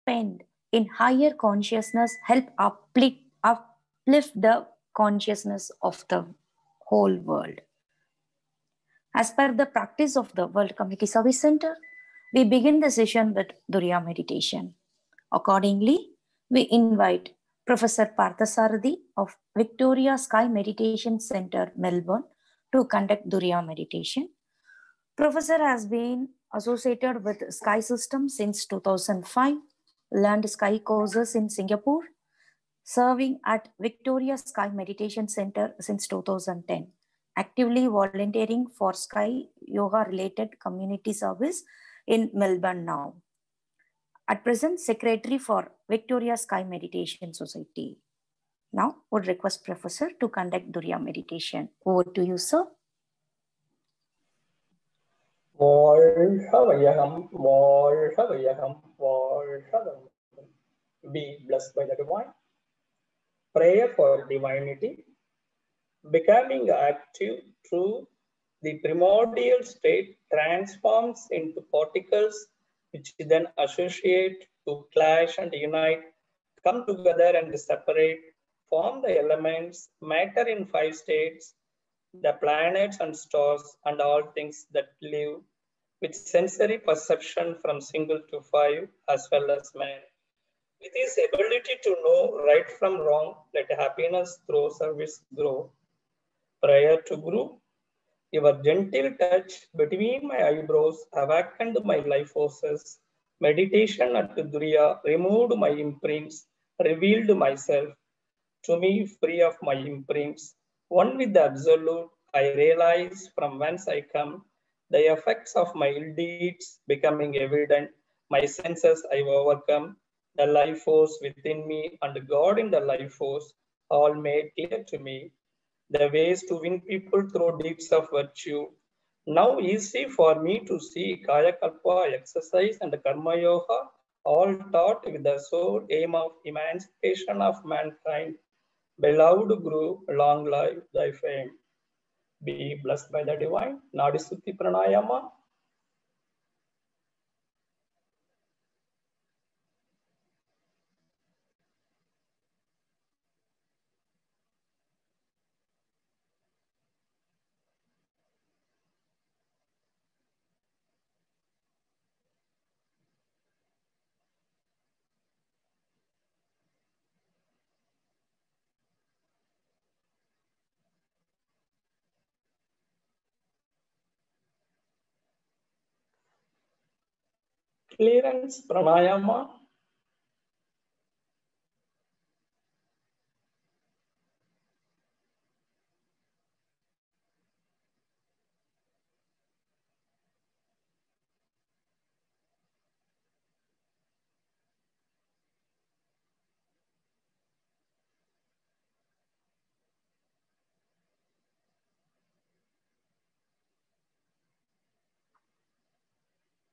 spend in higher consciousness help uplift the consciousness of the whole world. As per the practice of the World Community Service Center, we begin the session with Durya Meditation. Accordingly, we invite Professor Parthasarathy of Victoria Sky Meditation Center, Melbourne, to conduct Durya Meditation. Professor has been associated with Sky System since 2005, learned Sky courses in Singapore, serving at Victoria Sky Meditation Center since 2010, actively volunteering for Sky Yoga-related community service in Melbourne now. At present, Secretary for Victoria Sky Meditation Society. Now, would request Professor to conduct Durya Meditation. Over to you, sir. Be blessed by the divine. Prayer for divinity. Becoming active through the primordial state transforms into particles which then associate to clash and unite, come together and separate, form the elements, matter in 5 states, the planets and stars and all things that live, with sensory perception from single to 5 as well as man. With his ability to know right from wrong, let happiness through service grow. Prayer to Guru. Your gentle touch between my eyebrows awakened my life forces. Meditation at Durya removed my imprints, revealed myself to me free of my imprints. One with the Absolute, I realize from whence I come, the effects of my ill deeds becoming evident. My senses I overcome, the life force within me and God in the life force, all made clear to me. The ways to win people through deeds of virtue. Now easy for me to see Kaya Kalpa exercise and Karma Yoga, all taught with the sole aim of emancipation of mankind. Beloved Guru, long life thy fame. Be blessed by the divine. Nadisutti Pranayama. Clearance Pranayama.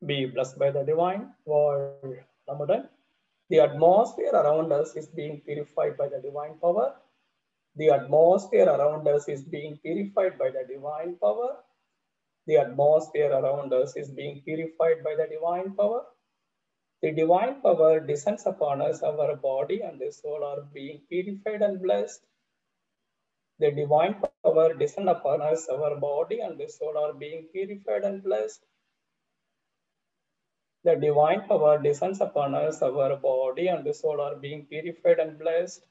Be blessed by the divine. World Ramadan. The atmosphere around us is being purified by the divine power. The atmosphere around us is being purified by the divine power. The atmosphere around us is being purified by the divine power. The divine power descends upon us, our body and the soul are being purified and blessed. The divine power descends upon us, our body and the soul are being purified and blessed. The divine power descends upon us, our body and the soul are being purified and blessed.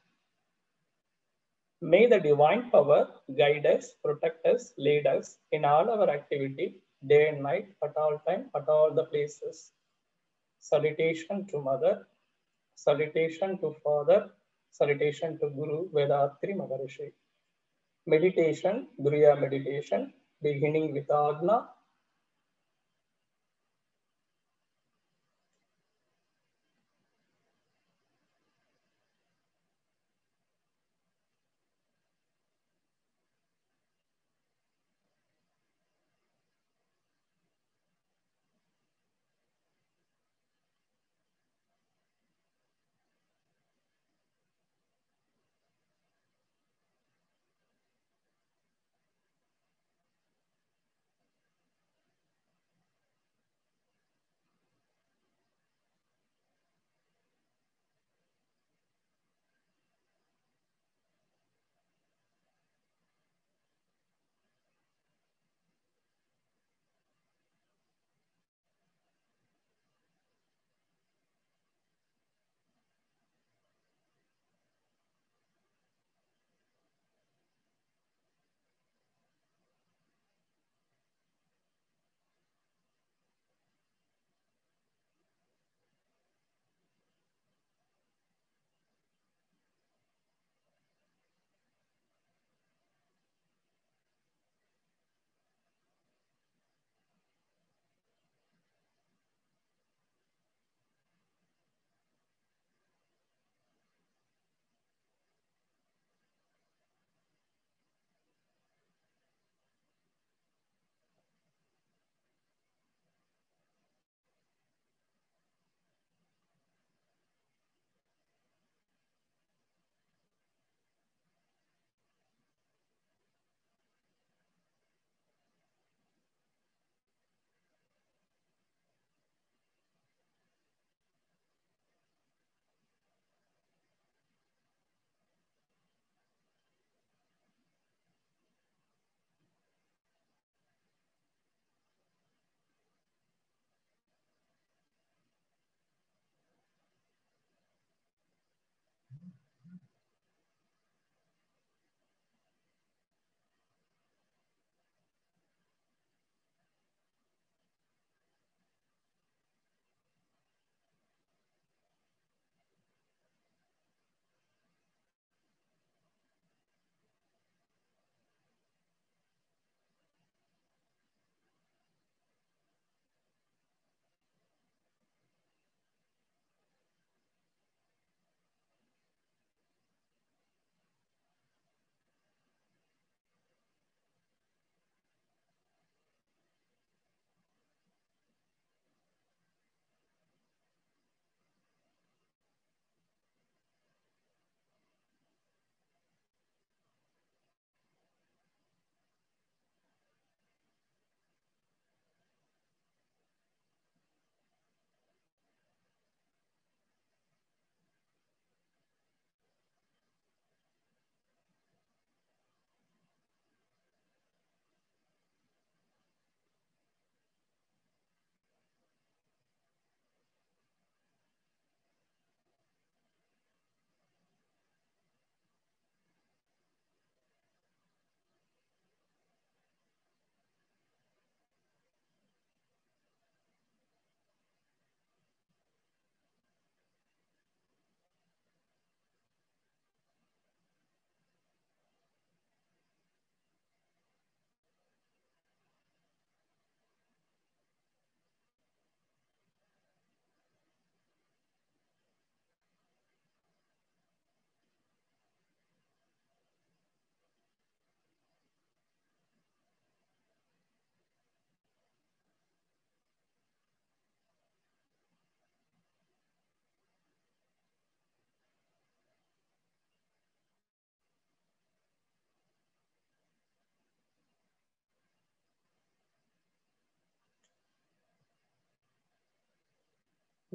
May the divine power guide us, protect us, lead us in all our activity, day and night, at all time, at all the places. Salutation to Mother, salutation to Father, salutation to Guru Vethathiri Maharishi. Meditation, Durya Meditation, beginning with Agna.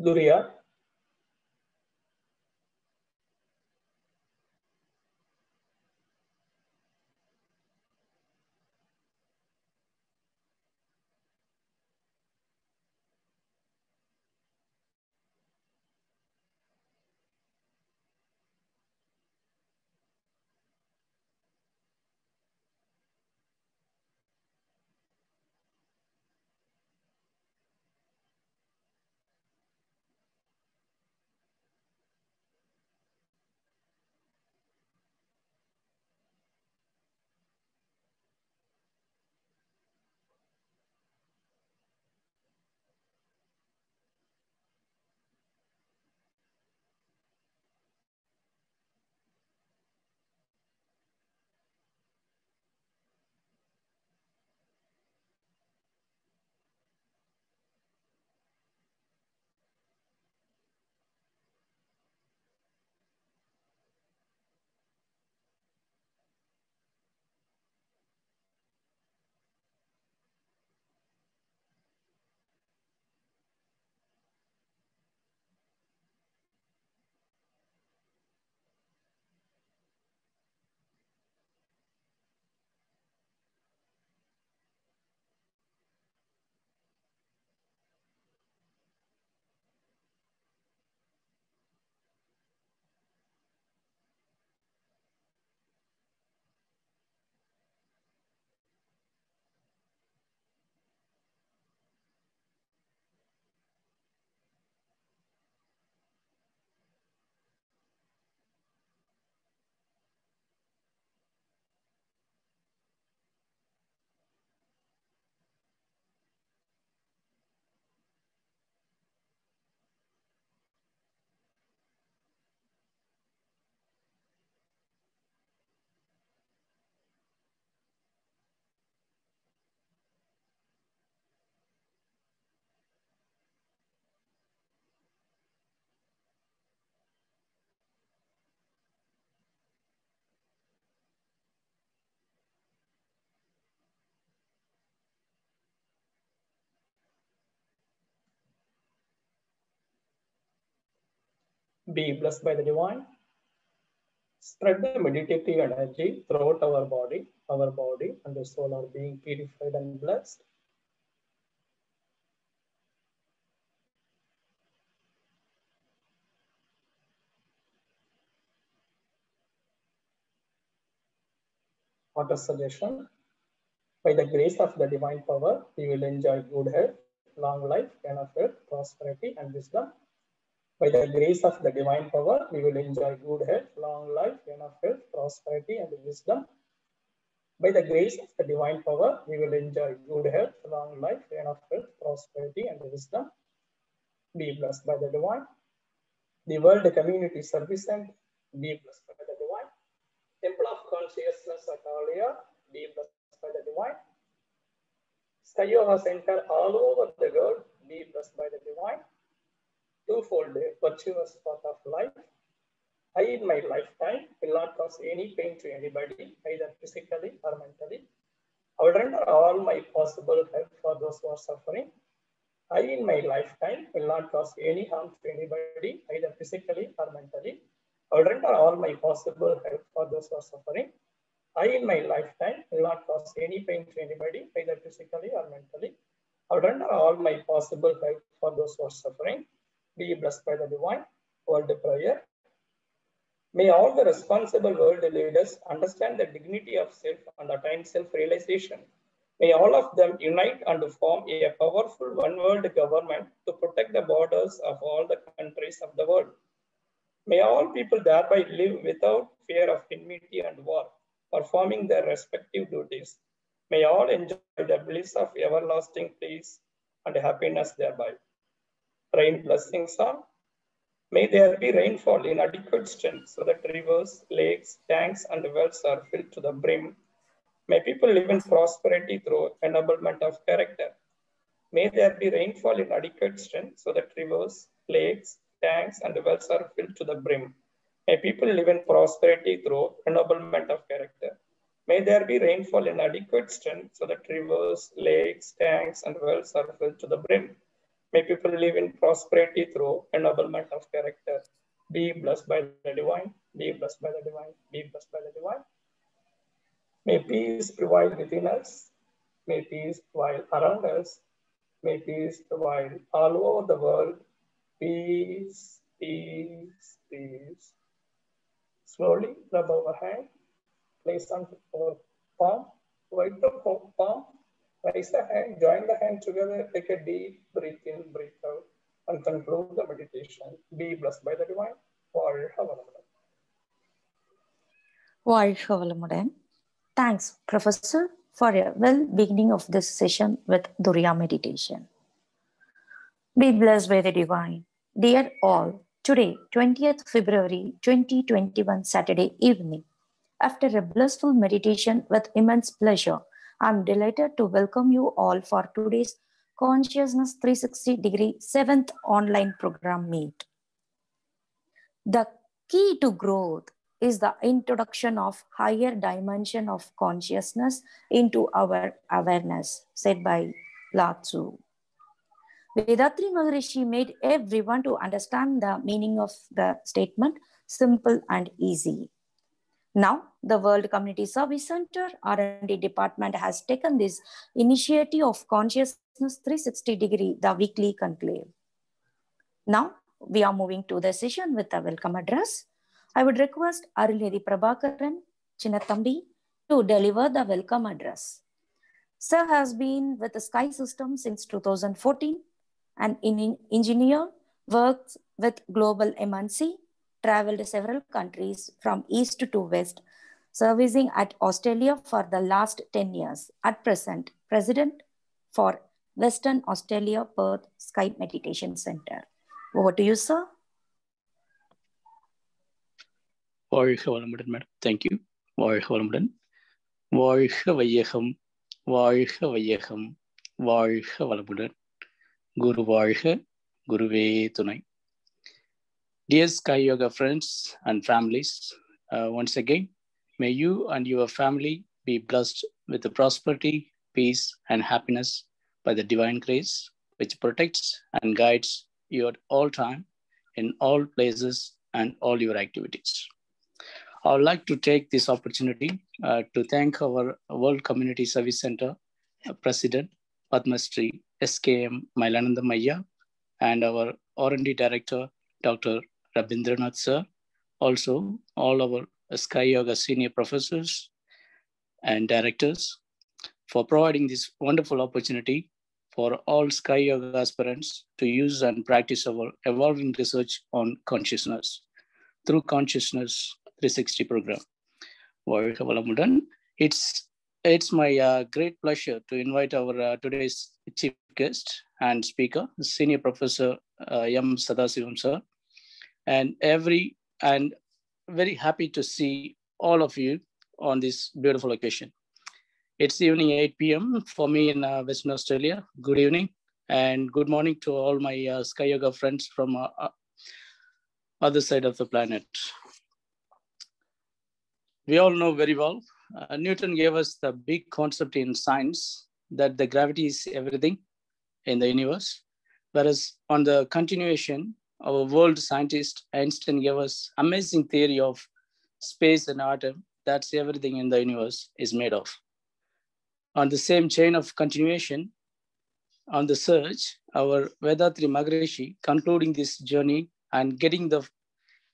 Durya. Be blessed by the divine. Spread the meditative energy throughout our body and the soul are being purified and blessed. What a suggestion. By the grace of the divine power, we will enjoy good health, long life, enough health, prosperity, and wisdom. By the grace of the divine power, we will enjoy good health, long life, enough health, prosperity, and wisdom. By the grace of the divine power, we will enjoy good health, long life, enough health, prosperity, and wisdom. Be blessed by the divine. The World Community Service Center, be blessed by the divine. Temple of Consciousness at Alia, be blessed by the divine. Sky Yoga Center all over the world, be blessed by the divine. Twofold virtuous path of life. I in my lifetime will not cause any pain to anybody, either physically or mentally. I will render all my possible help for those who are suffering. I in my lifetime will not cause any harm to anybody, either physically or mentally. I will render all my possible help for those who are suffering. I in my lifetime will not cause any pain to anybody, either physically or mentally. I will render all my possible help for those who are suffering. Be blessed by the divine. World prayer. May all the responsible world leaders understand the dignity of self and attain self-realization. May all of them unite and form a powerful one-world government to protect the borders of all the countries of the world. May all people thereby live without fear of enmity and war, performing their respective duties. May all enjoy the bliss of everlasting peace and happiness thereby. Rain blessings on. May there be rainfall in adequate strength so that rivers, lakes, tanks, and wells are filled to the brim. May people live in prosperity through ennoblement of character. May there be rainfall in adequate strength so that rivers, lakes, tanks, and wells are filled to the brim. May people live in prosperity through ennoblement of character. May there be rainfall in adequate strength so that rivers, lakes, tanks, and wells are filled to the brim. May people live in prosperity through ennoblement of character. Be blessed by the divine. Be blessed by the divine. Be blessed by the divine. May peace prevail within us. May peace prevail around us. May peace prevail all over the world. Peace, peace, peace. Slowly rub our hand. Place on our palm. Wipe the palm. Raise the hand. Join the hand together. Take a deep breath in, breathe out, and conclude the meditation. Be blessed by the divine. Thanks, Professor, for a well beginning of this session with Durya Meditation. Be blessed by the divine. Dear all, today, 20th February 2021, Saturday evening, after a blissful meditation with immense pleasure, I'm delighted to welcome you all for today's Consciousness 360-degree 7th online program meet. The key to growth is the introduction of higher dimension of consciousness into our awareness, said by Lao Tzu. Vethathiri Maharishi made everyone to understand the meaning of the statement simple and easy. Now, the World Community Service Center R&D department has taken this initiative of Consciousness 360-degree, the weekly conclave. Now, we are moving to the session with a welcome address. I would request Arulnidhi Pirabakaran, Chinnathambi, to deliver the welcome address. Sir has been with the Sky System since 2014, an engineer, works with global MNC, traveled several countries from east to west, servicing at Australia for the last 10 years. At present, President for Western Australia Perth Sky Meditation Center. Over to you, sir. Thank you. Valga Vaiyagam, Valga Vaiyagam, Valga Valamudan, Guru Valga, Guruve Thunai. Dear Sky Yoga friends and families, once again, may you and your family be blessed with the prosperity, peace, and happiness by the divine grace, which protects and guides you at all time, in all places, and all your activities. I would like to take this opportunity to thank our World Community Service Center President, Padma Shri SKM Mailanandamaya, and our R&D Director, Dr. Rabindranath sir, also all our Sky Yoga senior professors and directors for providing this wonderful opportunity for all Sky Yoga aspirants to use and practice our evolving research on consciousness through Consciousness 360 program. It's my great pleasure to invite our today's chief guest and speaker, Senior Professor M.Sadasivam sir, and very happy to see all of you on this beautiful occasion. It's evening 8 p.m. for me in Western Australia. Good evening and good morning to all my Sky Yoga friends from other side of the planet. We all know very well, Newton gave us the big concept in science that the gravity is everything in the universe. Whereas on the continuation, our world scientist Einstein gave us amazing theory of space and atom. That's everything in the universe is made of. On the same chain of continuation, on the search, our Vethathiri Maharishi concluding this journey and getting the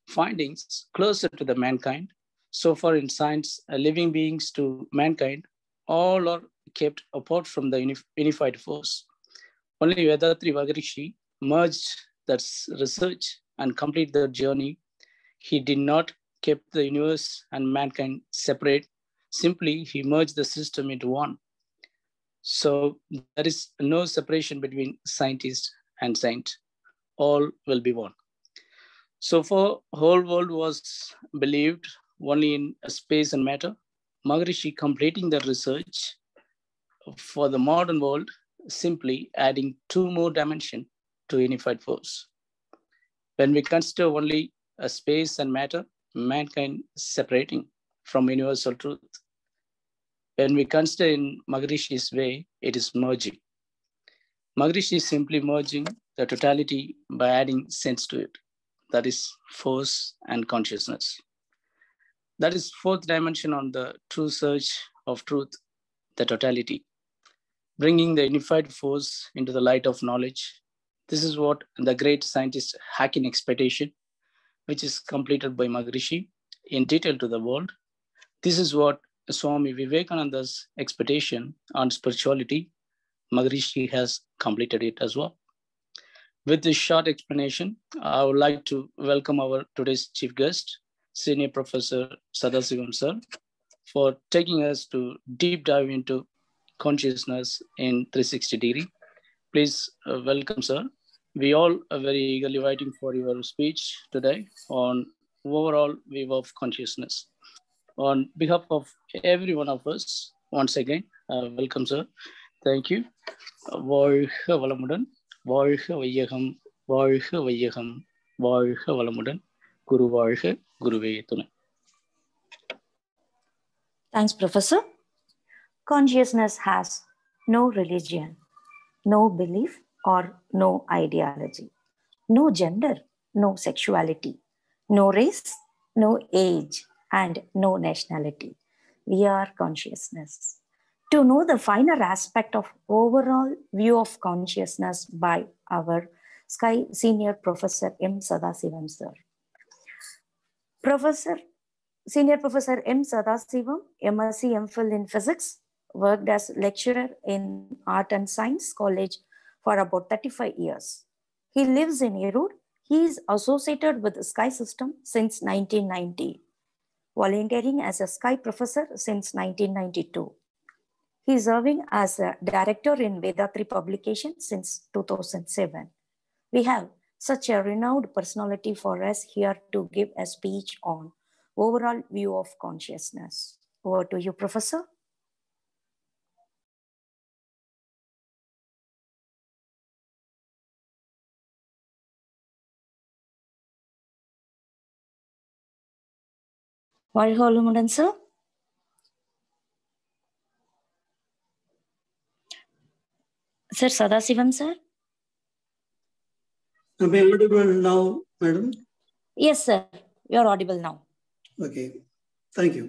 findings closer to the mankind. So far in science, living beings to mankind, all are kept apart from the unified force. Only Vethathiri Maharishi merged that research and complete the journey. He did not keep the universe and mankind separate. Simply, he merged the system into one. So there is no separation between scientist and saint. All will be one. So for whole world was believed only in space and matter. Maharishi completing the research for the modern world, simply adding 2 more dimensions to unified force. When we consider only a space and matter, mankind separating from universal truth. When we consider in Maharishi's way, it is merging. Maharishi is simply merging the totality by adding sense to it. That is force and consciousness. That is fourth dimension on the true search of truth, the totality. Bringing the unified force into the light of knowledge. This is what the great scientist Hacking Expectation, which is completed by Maharishi in detail to the world. This is what Swami Vivekananda's expectation on spirituality, Maharishi has completed it as well. With this short explanation, I would like to welcome our today's chief guest, Senior Professor Sadasivam sir, for taking us to deep dive into consciousness in 360 degree. Please welcome, sir. We all are very eagerly waiting for your speech today on overall view of consciousness. On behalf of every one of us, once again, welcome, sir. Thank you. வாழ்க வளமுடன், வாழ்க வையகம், வாழ்க வையகம், வாழ்க வளமுடன், குரு வாழ்க, குருவே துணை. Thanks, Professor. Consciousness has no religion, no belief, or no ideology, no gender, no sexuality, no race, no age, and no nationality. We are consciousness. To know the finer aspect of overall view of consciousness by our Senior Professor M.Sadasivam sir. Senior Professor M.Sadasivam, MSc MPhil in Physics, worked as lecturer in Art and Science College for about 35 years. He lives in Erode. He is associated with the Sky System since 1990, volunteering as a Sky Professor since 1992. He is serving as a director in Vethathiri publication since 2007. We have such a renowned personality for us here to give a speech on overall view of consciousness. Over to you, Professor. வாழ்க வளமுடன், sir. Sir Sadasivam, sir. Am I audible now, madam? Yes, sir. You are audible now. Okay. Thank you.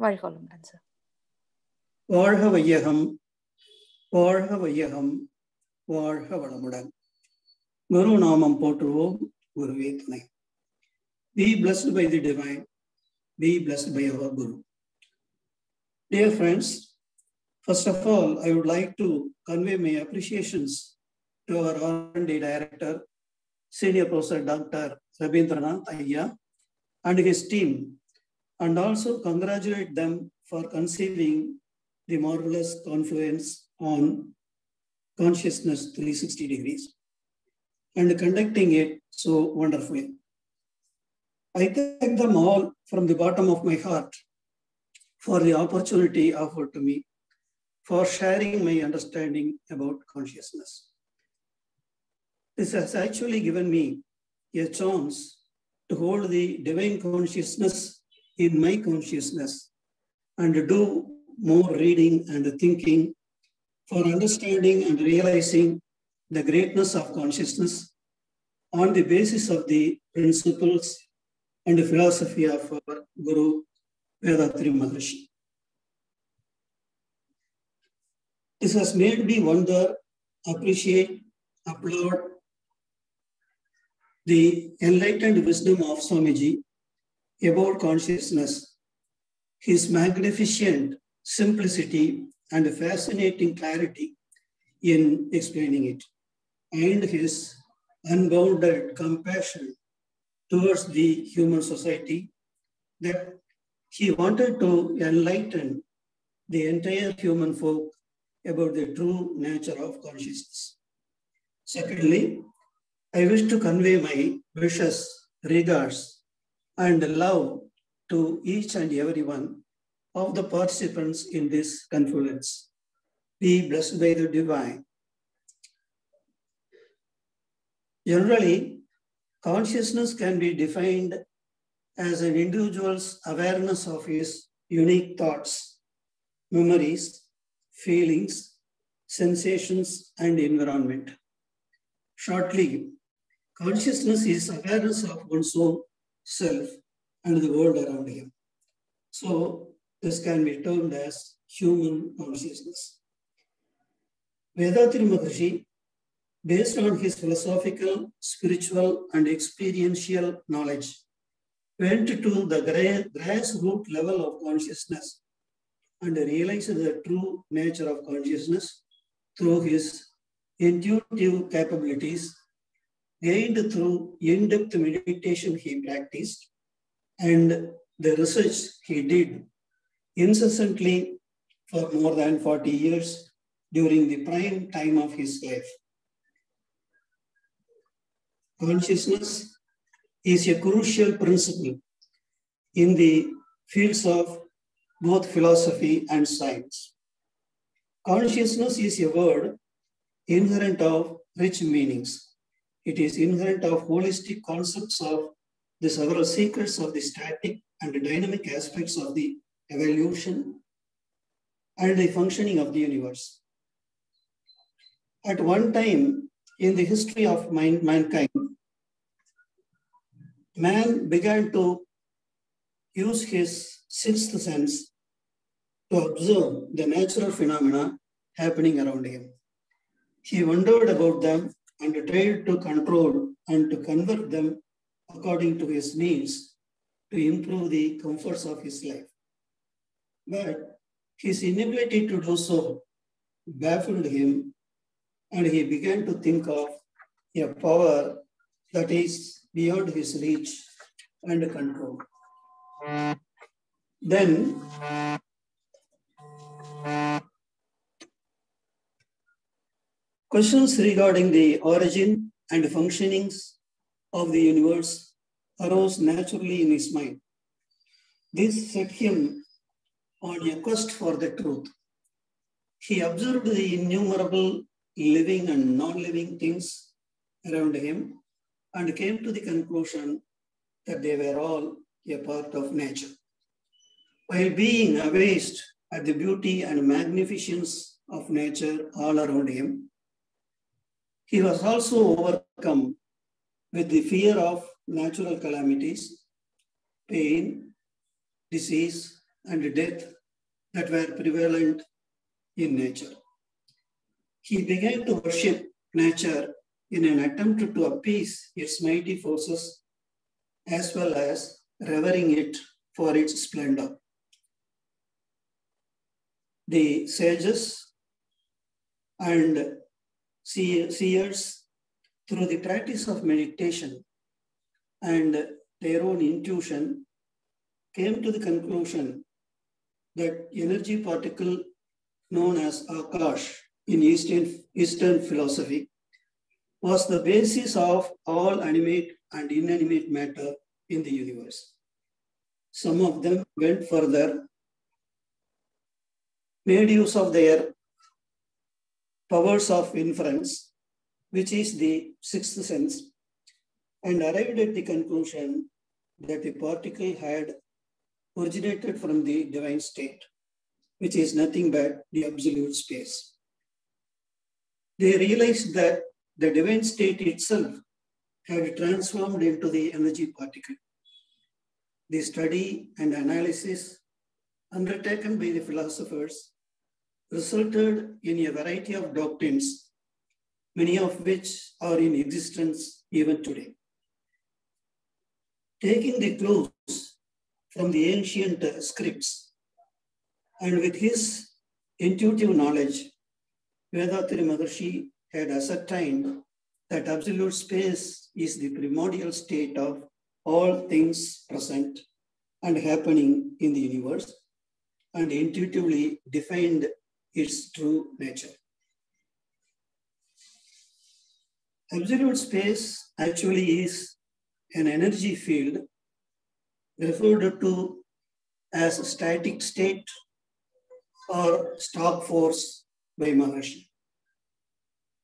வாழ்க வளமுடன், sir. வாழ்க வையகம், வாழ்க வையகம், வாழ்க வளமுடன். குரு நாமம் போற்றுவோம், குருவே துணை. Be blessed by the divine. Be blessed by our Guru. Dear friends, first of all, I would like to convey my appreciations to our R&D Director, Senior Professor Dr. Rabindranath Ayya, and his team, and also congratulate them for conceiving the marvelous Confluence on Consciousness 360 degrees and conducting it so wonderfully. I thank them all from the bottom of my heart for the opportunity offered to me for sharing my understanding about consciousness. This has actually given me a chance to hold the divine consciousness in my consciousness and do more reading and thinking for understanding and realizing the greatness of consciousness on the basis of the principles and the philosophy of our Guru Vethathiri Maharishi. This has made me wonder, appreciate, applaud the enlightened wisdom of Swamiji about consciousness, his magnificent simplicity and fascinating clarity in explaining it, and his unbounded compassion towards the human society that he wanted to enlighten the entire human folk about the true nature of consciousness. Secondly, I wish to convey my wishes, regards, and love to each and every one of the participants in this confluence. Be blessed by the divine. Generally, consciousness can be defined as an individual's awareness of his unique thoughts, memories, feelings, sensations, and environment. Shortly, consciousness is awareness of one's own self and the world around him. So this can be termed as human consciousness. Vethathiri Maharishi, based on his philosophical, spiritual, and experiential knowledge, went to the grassroots level of consciousness and realized the true nature of consciousness through his intuitive capabilities gained through in-depth meditation he practiced and the research he did incessantly for more than 40 years during the prime time of his life. Consciousness is a crucial principle in the fields of both philosophy and science. Consciousness is a word inherent of rich meanings. It is inherent of holistic concepts of the several secrets of the static and dynamic aspects of the evolution and the functioning of the universe. At one time in the history of mankind, man began to use his sixth sense to observe the natural phenomena happening around him. He wondered about them and tried to control and to convert them according to his needs to improve the comforts of his life. But his inability to do so baffled him, and he began to think of a power that is beyond his reach and control. Then, questions regarding the origin and functionings of the universe arose naturally in his mind. This set him on a quest for the truth. He observed the innumerable living and non-living things around him and came to the conclusion that they were all a part of nature. While being amazed at the beauty and magnificence of nature all around him, he was also overcome with the fear of natural calamities, pain, disease, and death that were prevalent in nature. He began to worship nature in an attempt to appease its mighty forces as well as revering it for its splendor. The sages and seers, through the practice of meditation and their own intuition, came to the conclusion that energy particle known as Akash in Eastern philosophy was the basis of all animate and inanimate matter in the universe. Some of them went further, made use of their powers of inference, which is the sixth sense, and arrived at the conclusion that the particle had originated from the divine state, which is nothing but the absolute space. They realized that the divine state itself had transformed into the energy particle. The study and analysis undertaken by the philosophers resulted in a variety of doctrines, many of which are in existence even today. Taking the clues from the ancient scripts and with his intuitive knowledge, Vethathiri Maharishi had ascertained that absolute space is the primordial state of all things present and happening in the universe, and intuitively defined its true nature. Absolute space actually is an energy field referred to as static state or stock force by Maharishi.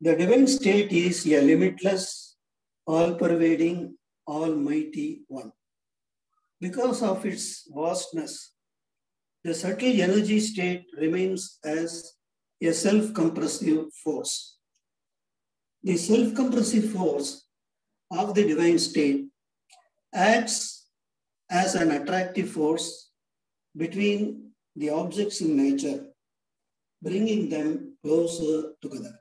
The divine state is a limitless, all-pervading, almighty one. Because of its vastness, the subtle energy state remains as a self-compressive force. The self-compressive force of the divine state acts as an attractive force between the objects in nature, bringing them closer together.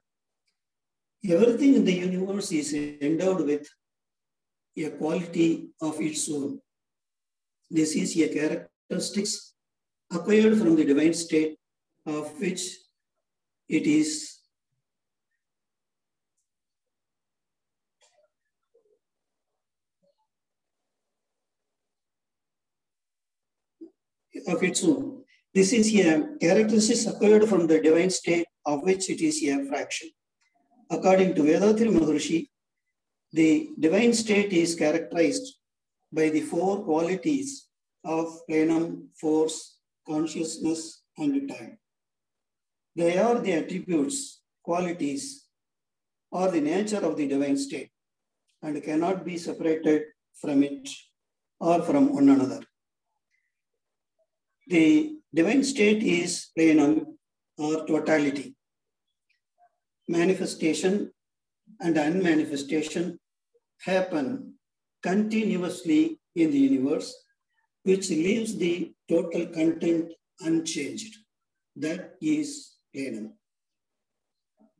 Everything in the universe is endowed with a quality of its own. This is a characteristic acquired from the divine state of which it is of its own. This is a characteristic acquired from the divine state of which it is a fraction. According to Vethathiri Maharishi, the divine state is characterized by the four qualities of plenum, force, consciousness, and time. They are the attributes, qualities, or the nature of the divine state and cannot be separated from it or from one another. The divine state is plenum or totality. Manifestation and unmanifestation happen continuously in the universe, which leaves the total content unchanged. That is plenum.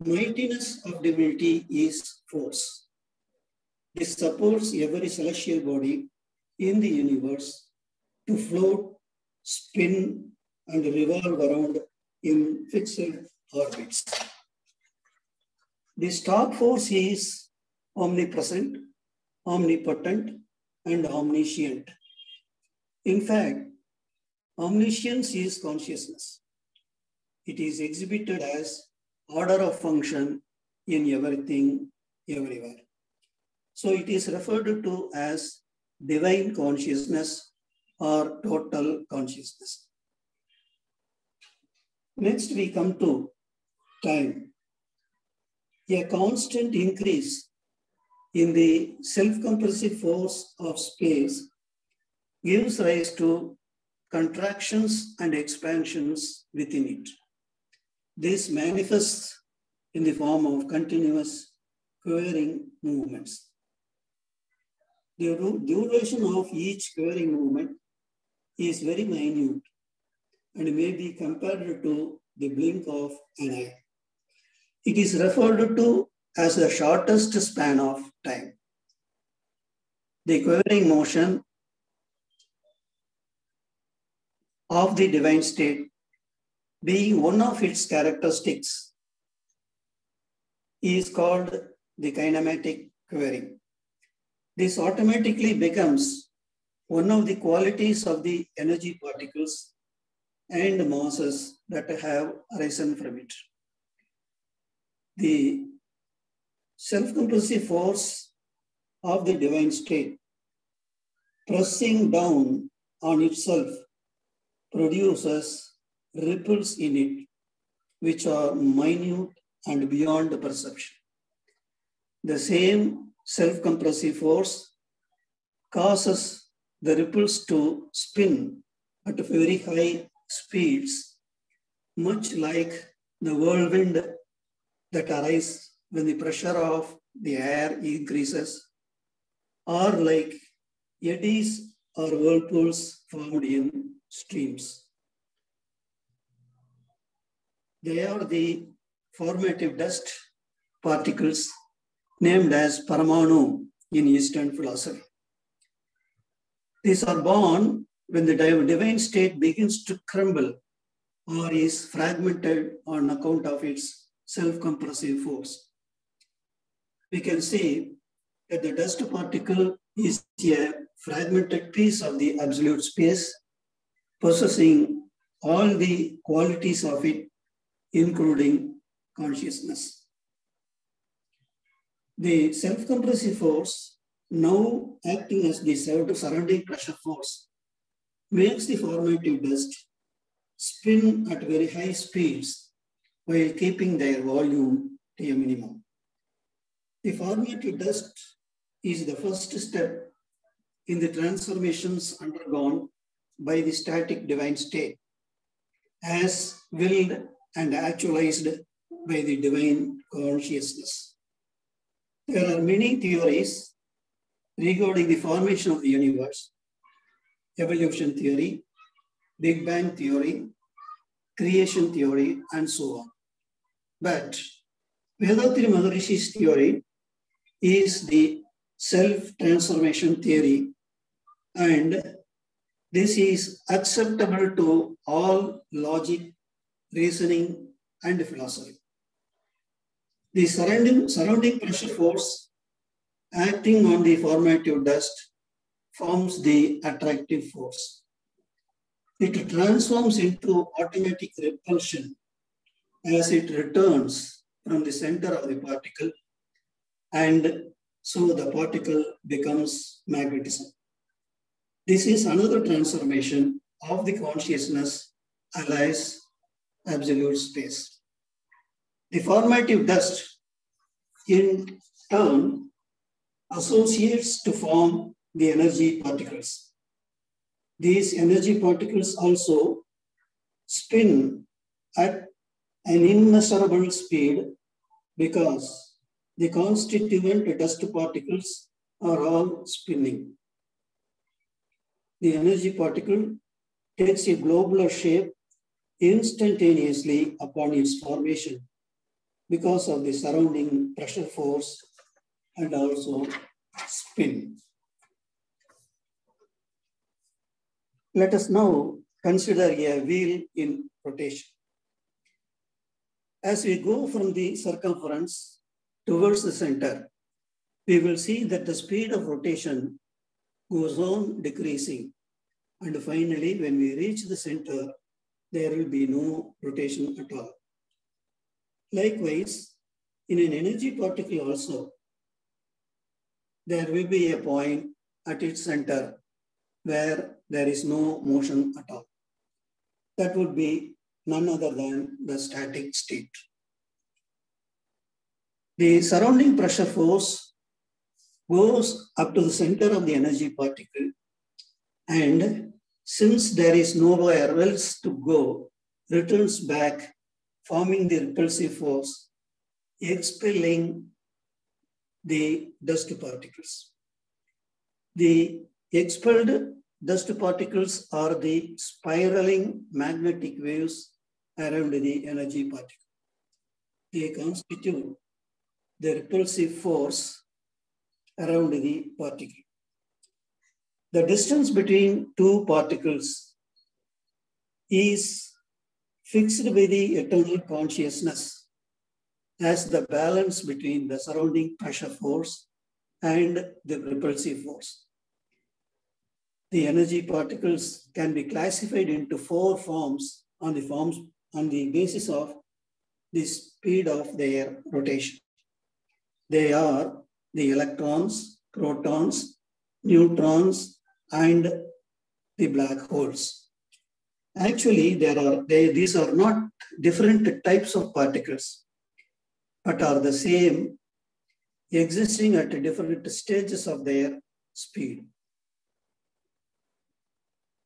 Mightiness of divinity is force. This supports every celestial body in the universe to float, spin, and revolve around in fixed orbits. The star force is omnipresent, omnipotent, and omniscient. In fact, omniscience is consciousness. It is exhibited as order of function in everything, everywhere. So it is referred to as divine consciousness or total consciousness. Next, we come to time. A constant increase in the self-compressive force of space gives rise to contractions and expansions within it. This manifests in the form of continuous quivering movements. The duration of each quivering movement is very minute and may be compared to the blink of an eye. It is referred to as the shortest span of time. The quivering motion of the divine state, being one of its characteristics, is called the kinematic quivering. This automatically becomes one of the qualities of the energy particles and masses that have arisen from it. The self-compressive force of the divine state, pressing down on itself, produces ripples in it, which are minute and beyond perception. The same self-compressive force causes the ripples to spin at very high speeds, much like the whirlwind that arises when the pressure of the air increases, or like eddies or whirlpools formed in streams. They are the formative dust particles named as Paramanu in Eastern philosophy. These are born when the divine state begins to crumble or is fragmented on account of its self-compressive force. We can say that the dust particle is a fragmented piece of the absolute space, possessing all the qualities of it, including consciousness. The self-compressive force, now acting as the surrounding pressure force, makes the formative dust spin at very high speeds while keeping their volume to a minimum. The formative dust is the first step in the transformations undergone by the static divine state, as willed and actualized by the divine consciousness. There are many theories regarding the formation of the universe: evolution theory, Big Bang theory, creation theory, and so on. But Vethathiri Maharishi's theory is the self-transformation theory, and this is acceptable to all logic, reasoning, and philosophy. The surrounding pressure force acting on the formative dust forms the attractive force. It transforms into automatic repulsion as it returns from the center of the particle, and so the particle becomes magnetism. This is another transformation of the consciousness alias absolute space. The formative dust, in turn, associates to form the energy particles. These energy particles also spin at an immeasurable speed because the constituent dust particles are all spinning. The energy particle takes a globular shape instantaneously upon its formation because of the surrounding pressure force and also spin. Let us now consider a wheel in rotation. As we go from the circumference towards the center, we will see that the speed of rotation goes on decreasing. And finally, when we reach the center, there will be no rotation at all. Likewise, in an energy particle also, there will be a point at its center where there is no motion at all. That would be none other than the static state. The surrounding pressure force goes up to the center of the energy particle, and since there is nowhere else to go, returns back, forming the repulsive force, expelling the dust particles. The expelled dust particles are the spiraling magnetic waves around the energy particle. They constitute the repulsive force around the particle. The distance between two particles is fixed by the eternal consciousness as the balance between the surrounding pressure force and the repulsive force. The energy particles can be classified into four forms on the basis of the speed of their rotation. They are the electrons, protons, neutrons, and the black holes. Actually, these are not different types of particles, but are the same, existing at different stages of their speed.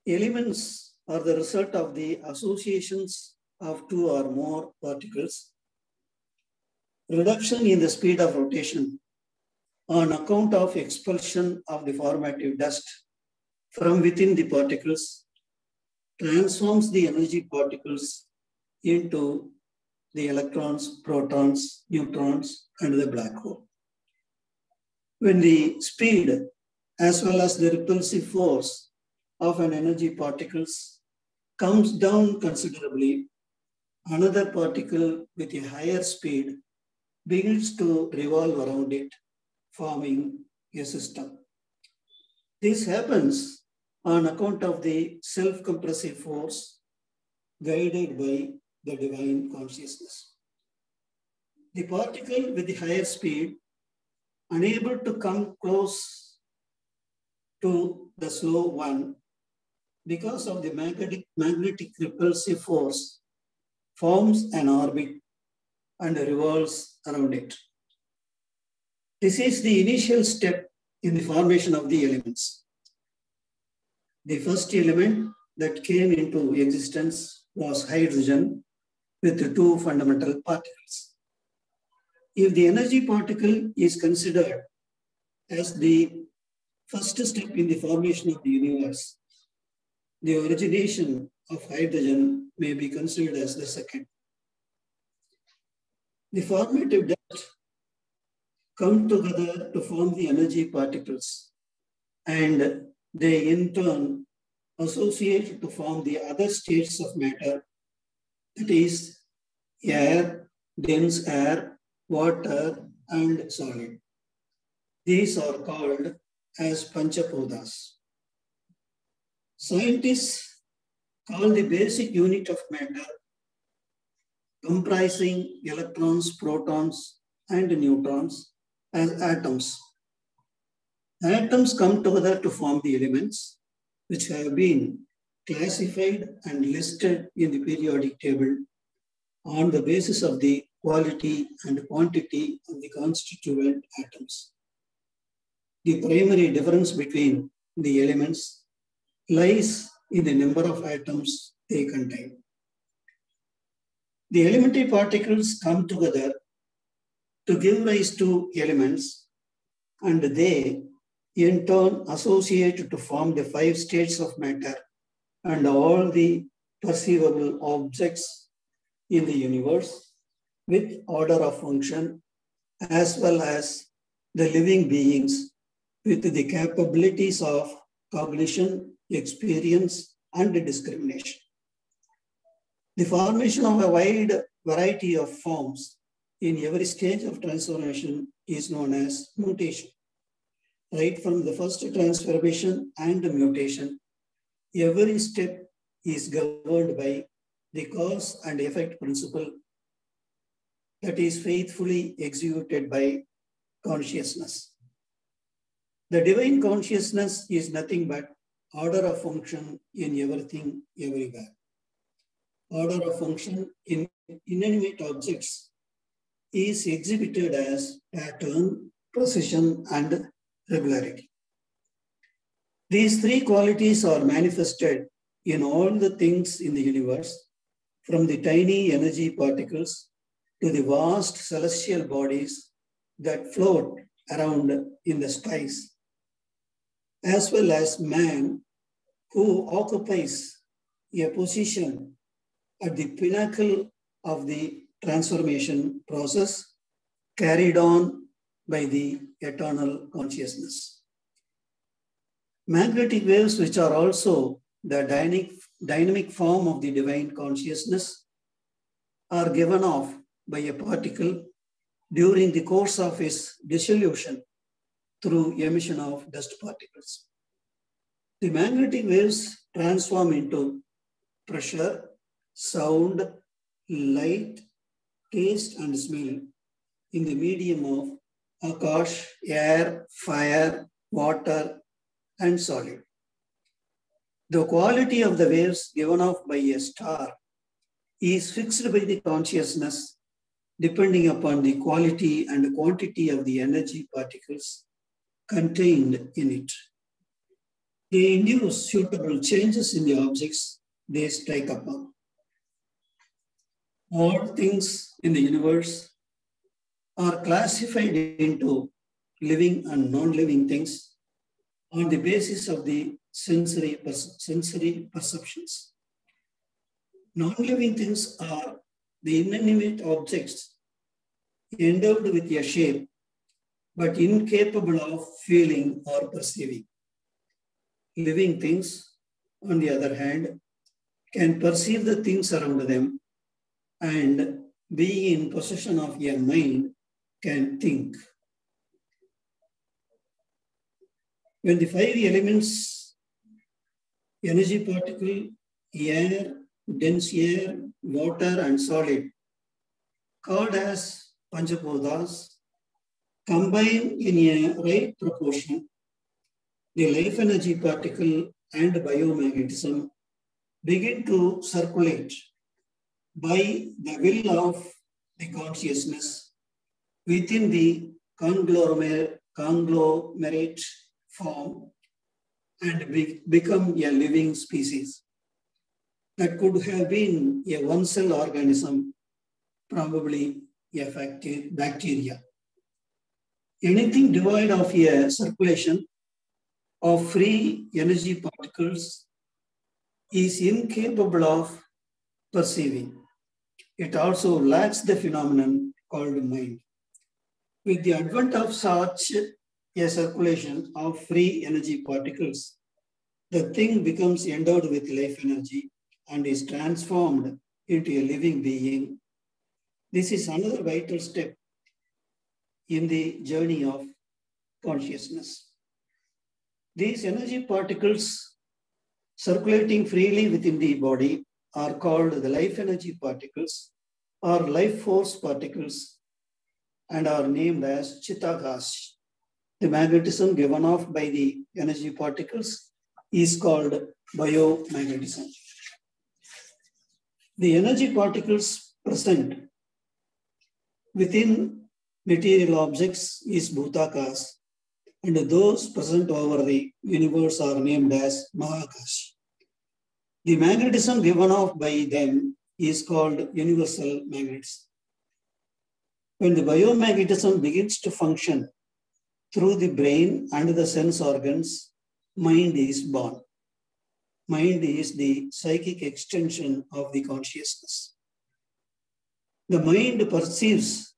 Elements are the result of the associations of two or more particles. Reduction in the speed of rotation on account of expulsion of the formative dust from within the particles transforms the energy particles into the electrons, protons, neutrons, and the black hole. When the speed as well as the repulsive force of an energy particles comes down considerably, another particle with a higher speed begins to revolve around it, forming a system. This happens on account of the self-compressive force guided by the divine consciousness. The particle with the higher speed, unable to come close to the slow one because of the magnetic repulsive force, forms an orbit and revolves around it. This is the initial step in the formation of the elements. The first element that came into existence was hydrogen with the two fundamental particles. If the energy particle is considered as the first step in the formation of the universe, the origination of hydrogen may be considered as the second. The formative depth come together to form the energy particles, and they in turn associate to form the other states of matter, that is air, dense air, water, and solid. These are called as Panchapodas. Scientists call the basic unit of matter, comprising electrons, protons, and neutrons, as atoms. Atoms come together to form the elements, which have been classified and listed in the periodic table on the basis of the quality and quantity of the constituent atoms. The primary difference between the elements lies in the number of atoms they contain. The elementary particles come together to give rise to elements, and they in turn associate to form the 5 states of matter and all the perceivable objects in the universe with order of function, as well as the living beings with the capabilities of cognition, experience, and discrimination. The formation of a wide variety of forms in every stage of transformation is known as mutation. Right from the first transformation and mutation, every step is governed by the cause and effect principle that is faithfully executed by consciousness. The divine consciousness is nothing but order of function in everything, everywhere. Order of function in inanimate objects is exhibited as pattern, precision, and regularity. These 3 qualities are manifested in all the things in the universe, from the tiny energy particles to the vast celestial bodies that float around in the skies, as well as man who occupies a position at the pinnacle of the transformation process carried on by the eternal consciousness. Magnetic waves, which are also the dynamic form of the divine consciousness, are given off by a particle during the course of its dissolution through emission of dust particles. The magnetic waves transform into pressure, sound, light, taste, and smell in the medium of akash, air, fire, water, and solid. The quality of the waves given off by a star is fixed by the consciousness depending upon the quality and quantity of the energy particles contained in it. They induce suitable changes in the objects they strike upon. All things in the universe are classified into living and non-living things on the basis of the sensory perceptions. Non-living things are the inanimate objects endowed with a shape, but incapable of feeling or perceiving. Living things, on the other hand, can perceive the things around them and, being in possession of a mind, can think. When the 5 elements, energy particle, air, dense air, water, and solid, called as Panchapodas, combine in a right proportion, the life energy particle and biomagnetism begin to circulate by the will of the consciousness within the conglomerate form and become a living species that could have been a one-cell organism, probably a bacteria. Anything devoid of a circulation of free energy particles is incapable of perceiving. It also lacks the phenomenon called mind. With the advent of such a circulation of free energy particles, the thing becomes endowed with life energy and is transformed into a living being. This is another vital step in the journey of consciousness. These energy particles circulating freely within the body are called the life energy particles or life force particles and are named as Chittakas. The magnetism given off by the energy particles is called biomagnetism. The energy particles present within material objects is Bhutakas, and those present over the universe are named as Mahakas. The magnetism given off by them is called universal magnetism. When the biomagnetism begins to function through the brain and the sense organs, mind is born. Mind is the psychic extension of the consciousness. The mind perceives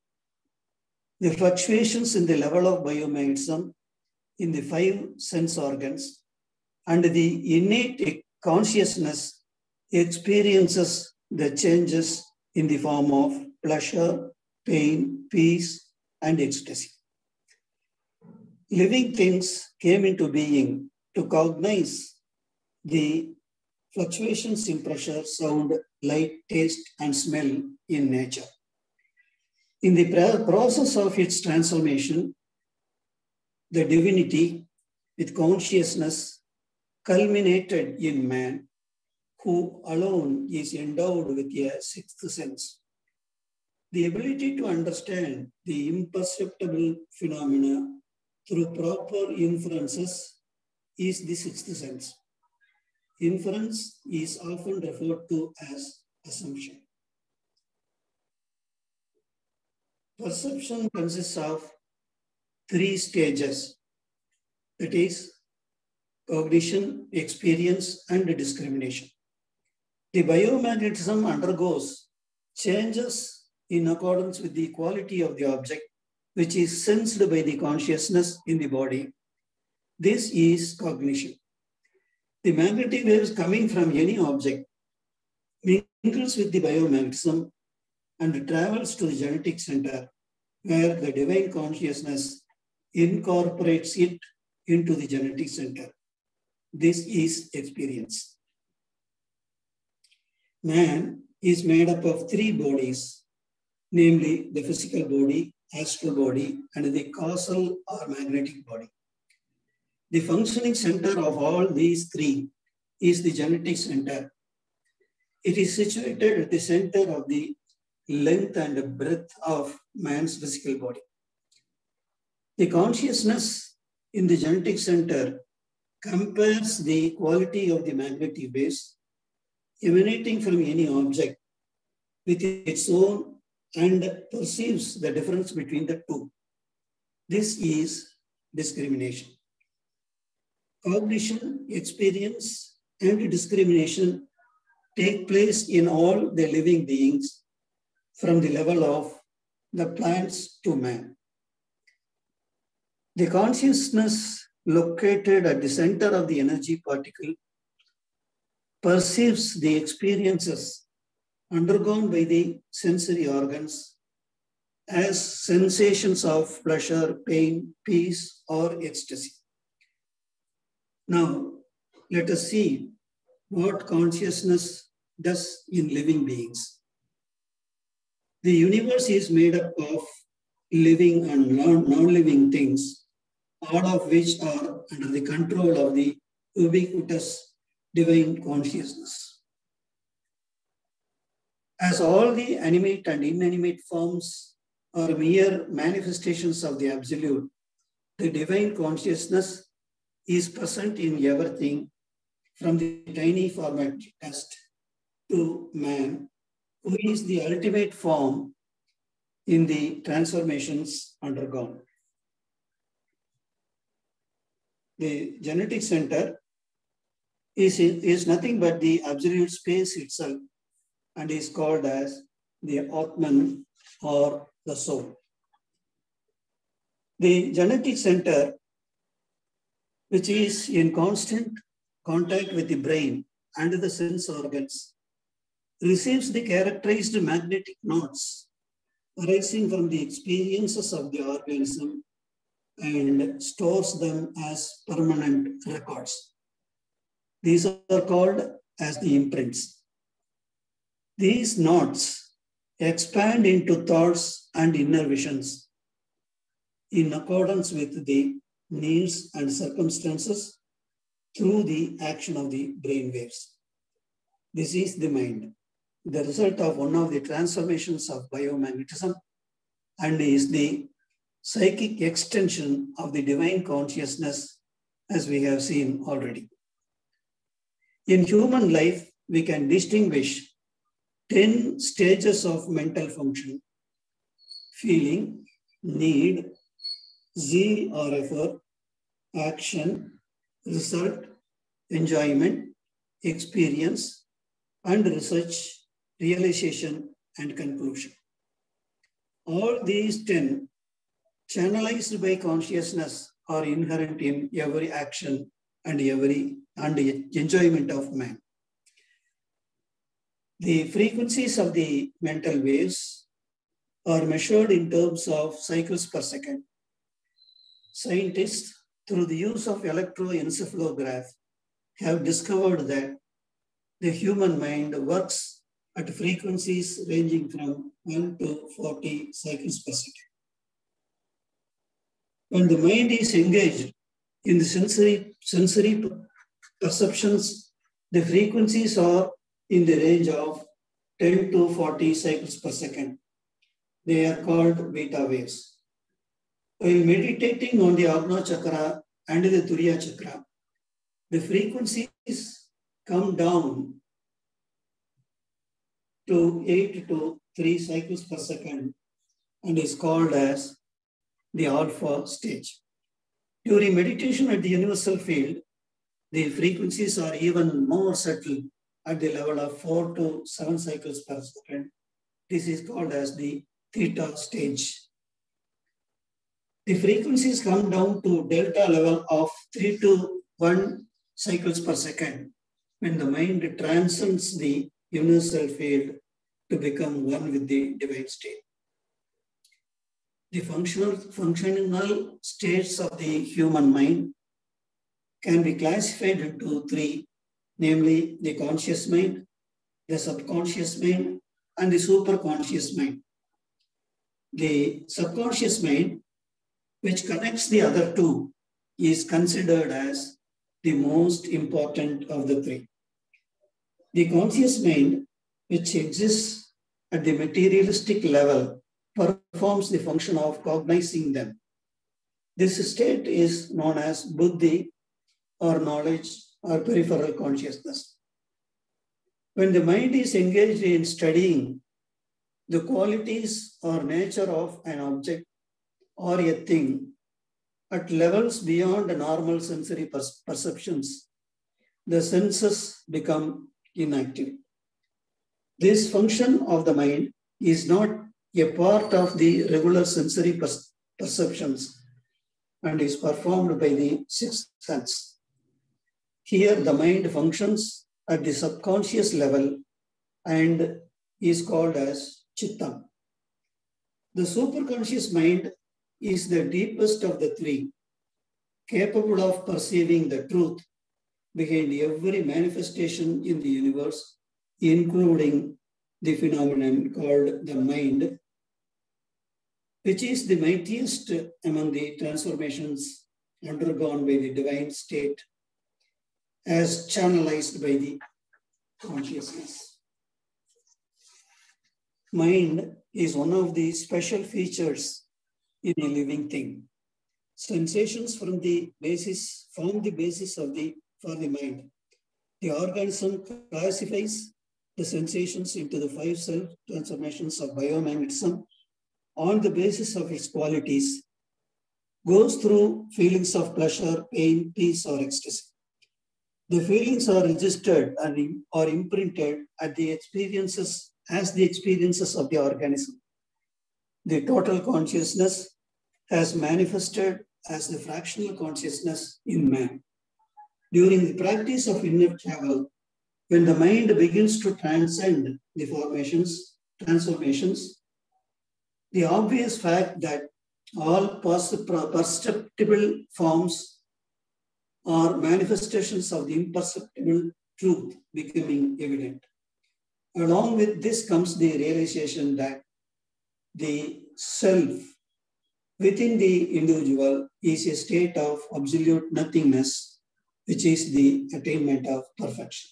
the fluctuations in the level of biomagnetism in the 5 sense organs, and the innate consciousness experiences the changes in the form of pleasure, pain, peace, and ecstasy. Living things came into being to cognize the fluctuations in pressure, sound, light, taste, and smell in nature. In the process of its transformation, the divinity with consciousness culminated in man, who alone is endowed with a 6th sense. The ability to understand the imperceptible phenomena through proper inferences is the 6th sense. Inference is often referred to as assumption. Perception consists of 3 stages, that is, cognition, experience, and discrimination. The biomagnetism undergoes changes in accordance with the quality of the object, which is sensed by the consciousness in the body. This is cognition. The magnetic waves coming from any object mingles with the biomagnetism and travels to the genetic center, where the divine consciousness incorporates it into the genetic center. This is experience. Man is made up of 3 bodies, namely the physical body, astral body, and the causal or magnetic body. The functioning center of all these 3 is the genetic center. It is situated at the center of the length and breadth of man's physical body. The consciousness in the genetic center compares the quality of the magnetic waves emanating from any object with its own and perceives the difference between the 2. This is discrimination. Cognition, experience, and discrimination take place in all the living beings, from the level of the plants to man. The consciousness located at the center of the energy particle perceives the experiences undergone by the sensory organs as sensations of pleasure, pain, peace, or ecstasy. Now, let us see what consciousness does in living beings. The universe is made up of living and non-living things, all of which are under the control of the ubiquitous divine consciousness. As all the animate and inanimate forms are mere manifestations of the absolute, the divine consciousness is present in everything, from the tiny format dust to man, who is the ultimate form in the transformations undergone. The genetic center is nothing but the absolute space itself and is called as the Atman or the soul. The genetic center, which is in constant contact with the brain and the sense organs, receives the characterized magnetic nodes arising from the experiences of the organism and stores them as permanent records. These are called as the imprints. These nodes expand into thoughts and inner visions in accordance with the needs and circumstances through the action of the brain waves. This is the mind, the result of one of the transformations of biomagnetism, and is the psychic extension of the divine consciousness, as we have seen already. In human life, we can distinguish 10 stages of mental function: feeling, need, zeal or effort, action, result, enjoyment, experience, and research, realization, and conclusion. All these 10, channelized by consciousness, are inherent in every action and every enjoyment of man. The frequencies of the mental waves are measured in terms of cycles per second. Scientists, through the use of electroencephalograph, have discovered that the human mind works at frequencies ranging from 1 to 40 cycles per second. When the mind is engaged in the sensory perceptions, the frequencies are in the range of 10 to 40 cycles per second. They are called beta waves. While meditating on the Ajna chakra and the Durya chakra, the frequencies come down to 8 to 3 cycles per second and is called as the alpha stage. During meditation at the universal field, the frequencies are even more subtle at the level of 4 to 7 cycles per second. This is called as the theta stage. The frequencies come down to delta level of 3 to 1 cycles per second when the mind transcends the universal field to become one with the divine state. The functional states of the human mind can be classified into 3, namely the conscious mind, the subconscious mind, and the superconscious mind. The subconscious mind, which connects the other 2, is considered as the most important of the 3. The conscious mind, which exists at the materialistic level, performs the function of cognizing them. This state is known as buddhi, or knowledge, or peripheral consciousness. When the mind is engaged in studying the qualities or nature of an object or a thing at levels beyond normal sensory perceptions, the senses become inactive. This function of the mind is not a part of the regular sensory perceptions and is performed by the sixth sense. Here, the mind functions at the subconscious level and is called as Chittam. The superconscious mind is the deepest of the 3, capable of perceiving the truth behind every manifestation in the universe, including the phenomenon called the mind, which is the mightiest among the transformations undergone by the divine state as channelized by the consciousness. Mind is one of the special features in a living thing. Sensations form the basis for the mind. The organism classifies the sensations into the 5 self-transformations of biomagnetism on the basis of its qualities, goes through feelings of pleasure, pain, peace, or ecstasy. The feelings are registered and are imprinted as the experiences of the organism. The total consciousness has manifested as the fractional consciousness in man. During the practice of inner travel, when the mind begins to transcend the transformations, the obvious fact that all perceptible forms are manifestations of the imperceptible truth becoming evident. Along with this comes the realization that the self within the individual is a state of absolute nothingness, which is the attainment of perfection.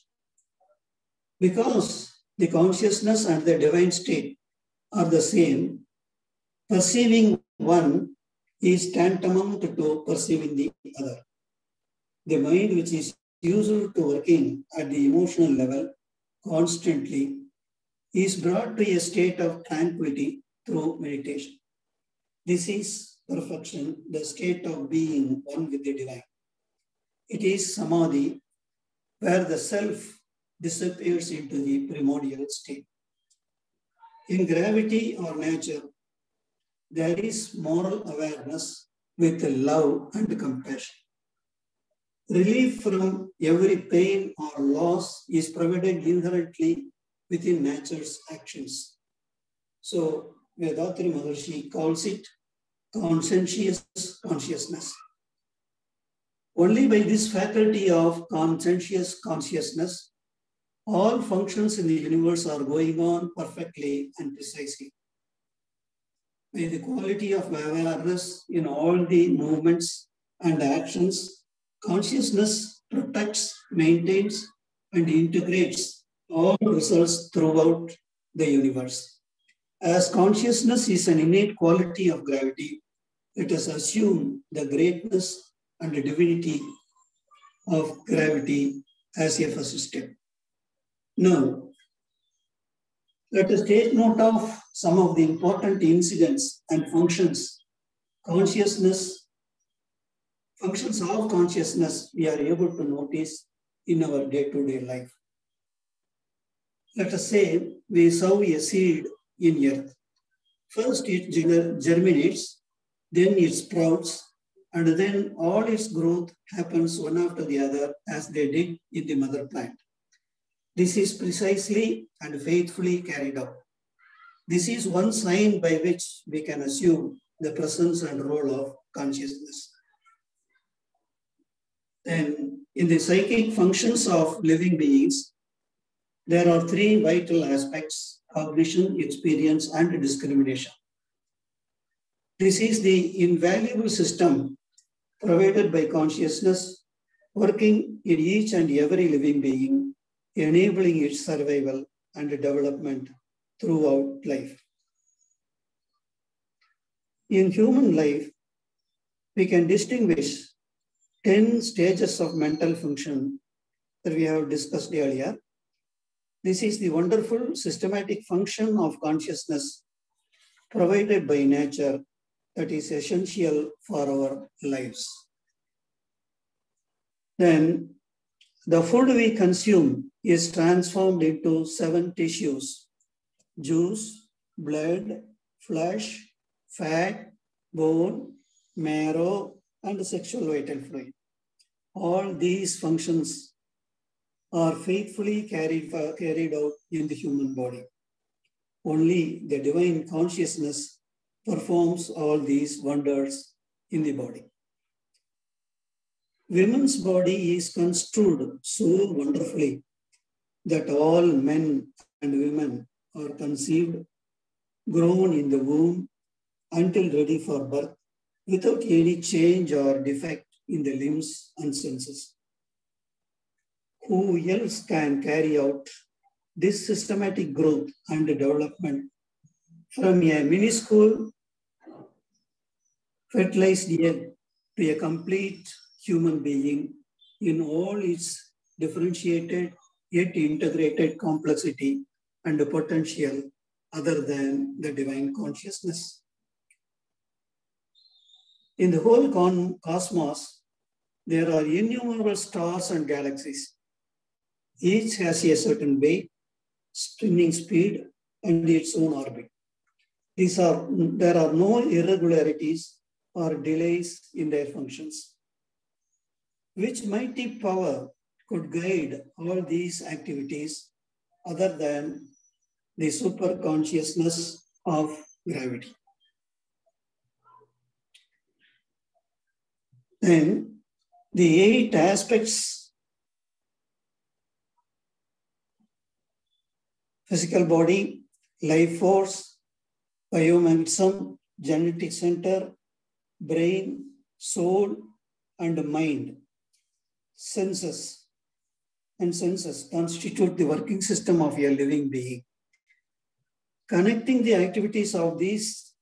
Because the consciousness and the divine state are the same, perceiving one is tantamount to perceiving the other. The mind, which is used to working at the emotional level constantly, is brought to a state of tranquility through meditation. This is perfection, the state of being one with the divine. It is samadhi, where the self disappears into the primordial state. In gravity or nature, there is moral awareness with love and compassion. Relief from every pain or loss is provided inherently within nature's actions. So, Vethathiri Maharishi calls it conscientious consciousness. Only by this faculty of conscientious consciousness, all functions in the universe are going on perfectly and precisely. By the quality of awareness in all the movements and actions, consciousness protects, maintains, and integrates all results throughout the universe. As consciousness is an innate quality of gravity, let us assume the greatness and the divinity of gravity as a first step. Now, let us take note of some of the important incidents and functions of consciousness we are able to notice in our day-to-day life. Let us say we sow a seed in earth. First it germinates, then it sprouts, and then all its growth happens one after the other as they did in the mother plant. This is precisely and faithfully carried out. This is one sign by which we can assume the presence and role of consciousness. Then, in the psychic functions of living beings, there are three vital aspects: cognition, experience, and discrimination. This is the invaluable system provided by consciousness, working in each and every living being, enabling its survival and development throughout life. In human life, we can distinguish 10 stages of mental function that we have discussed earlier. This is the wonderful systematic function of consciousness provided by nature that is essential for our lives. Then, the food we consume is transformed into 7 tissues: juice, blood, flesh, fat, bone, marrow, and sexual vital fluid. All these functions are faithfully carried out in the human body. Only the divine consciousness performs all these wonders in the body. Women's body is construed so wonderfully that all men and women are conceived, grown in the womb until ready for birth, without any change or defect in the limbs and senses. Who else can carry out this systematic growth and development from a minuscule fertilized egg to a complete human being in all its differentiated yet integrated complexity and potential other than the divine consciousness? In the whole cosmos, there are innumerable stars and galaxies. Each has a certain weight, spinning speed, and its own orbit. There are no irregularities or delays in their functions. Which mighty power could guide all these activities other than the superconsciousness of gravity? Then the 8 aspects: physical body, life force, biomagnetism, genetic center, brain, soul, and mind, senses constitute the working system of a living being. Connecting the activities of these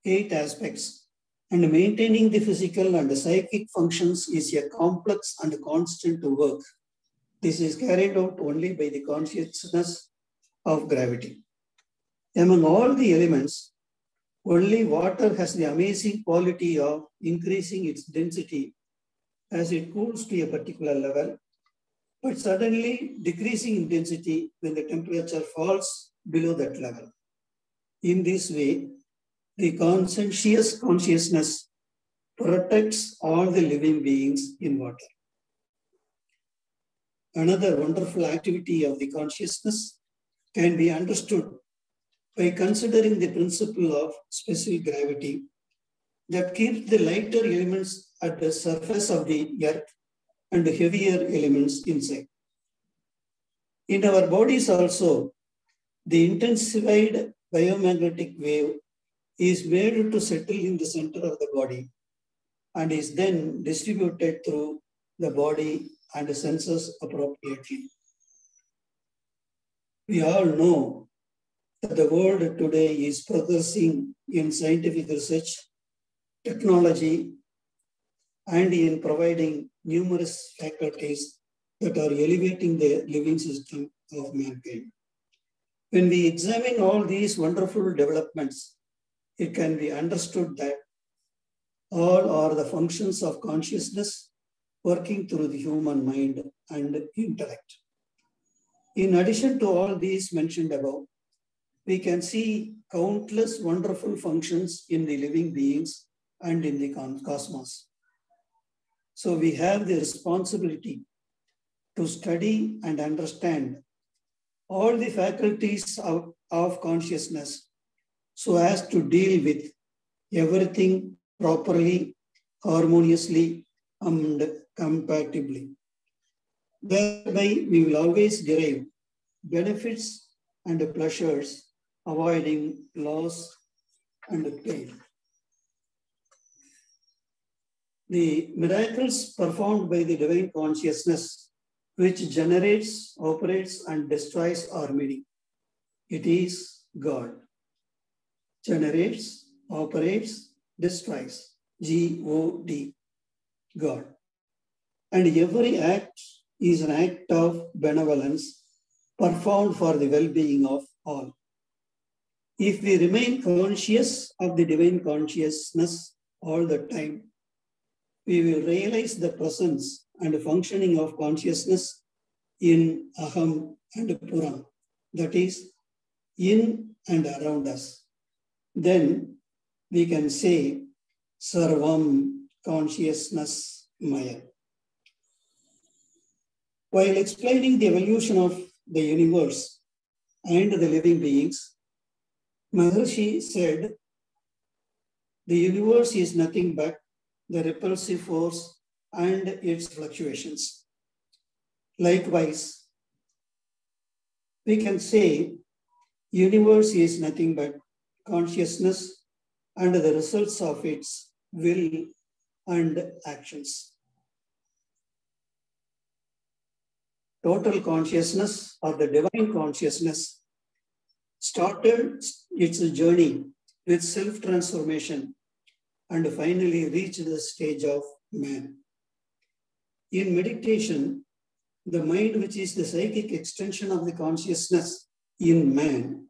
8 aspects and maintaining the physical and the psychic functions is a complex and constant work. This is carried out only by the consciousness of gravity. Among all the elements, only water has the amazing quality of increasing its density as it cools to a particular level, but suddenly decreasing in density when the temperature falls below that level. In this way, the conscientious consciousness protects all the living beings in water. Another wonderful activity of the consciousness can be understood by considering the principle of specific gravity that keeps the lighter elements at the surface of the earth and the heavier elements inside. In our bodies also, the intensified biomagnetic wave is made to settle in the center of the body and is then distributed through the body and the senses appropriately. We all know that the world today is progressing in scientific research, technology, and in providing numerous faculties that are elevating the living system of mankind. When we examine all these wonderful developments, it can be understood that all are the functions of consciousness working through the human mind and intellect. In addition to all these mentioned above, we can see countless wonderful functions in the living beings and in the cosmos. So we have the responsibility to study and understand all the faculties of consciousness so as to deal with everything properly, harmoniously, and compatibly. Thereby, we will always derive benefits and pleasures, avoiding loss and pain. The miracles performed by the divine consciousness, which generates, operates, and destroys, are many. It is God. Generates, operates, destroys. G-O-D. God. And every act is an act of benevolence performed for the well-being of all. If we remain conscious of the divine consciousness all the time, we will realize the presence and functioning of consciousness in Aham and Puram, that is, in and around us. Then we can say Sarvam Consciousness Maya. While explaining the evolution of the universe and the living beings, Maharishi said, the universe is nothing but the repulsive force and its fluctuations. Likewise, we can say universe is nothing but consciousness and the results of its will and actions. Total consciousness or the divine consciousness started its journey with self-transformation and finally reached the stage of man. In meditation, the mind, which is the psychic extension of the consciousness in man,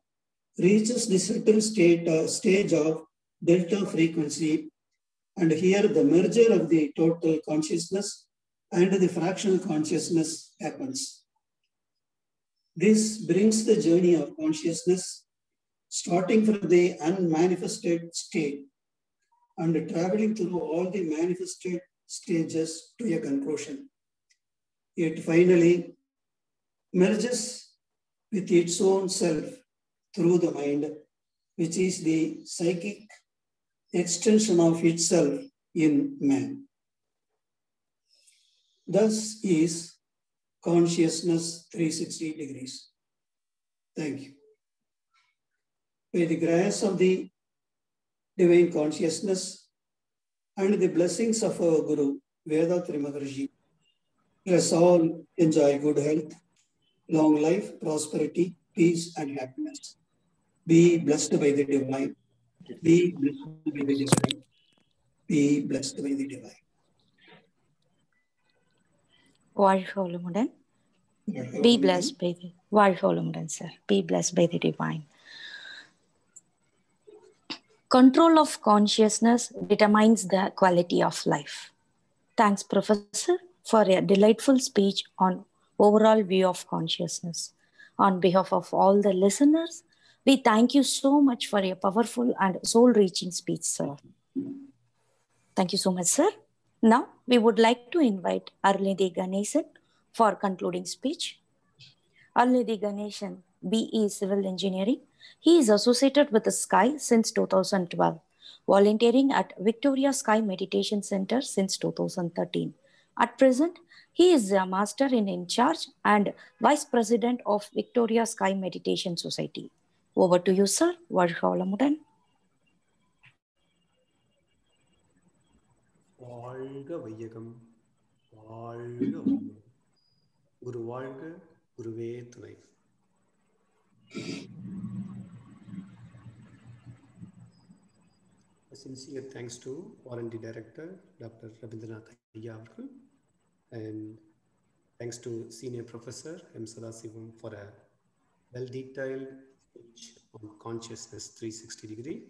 reaches the certain stage of delta frequency And here the merger of the total consciousness and the fractional consciousness happens. This brings the journey of consciousness starting from the unmanifested state and traveling through all the manifested stages to a conclusion. It finally merges with its own self through the mind, which is the psychic extension of itself in man. Thus is consciousness 360 degrees. Thank you. By the grace of the divine consciousness and the blessings of our Guru, Vethathiri Maharishi, let us all enjoy good health, long life, prosperity, peace, and happiness. Be blessed by the divine. Be blessed by the divine. Be blessed by the divine. Be blessed by the Varholamudan, sir. Be blessed by the divine. Control of consciousness determines the quality of life. Thanks, Professor, for a delightful speech on overall view of consciousness. On behalf of all the listeners, we thank you so much for a powerful and soul-reaching speech, sir. Thank you so much, sir. Now, we would like to invite Arulnidhi Ganesan for concluding speech. Arulnidhi Ganesan, BE Civil Engineering. He is associated with the Sky since 2012, volunteering at Victoria Sky Meditation Center since 2013. At present, he is a Master in Charge and Vice President of Victoria Sky Meditation Society. Over to you, sir. Varholamudan. வாழ்க வையகம், வாழ்க வையகம். குரு வாழ்க, குருவே துணை. A sincere thanks to R&D Director, Dr. Rabindranath, and thanks to Senior Professor M.Sadasivam for a well-detailed speech on consciousness 360 degree.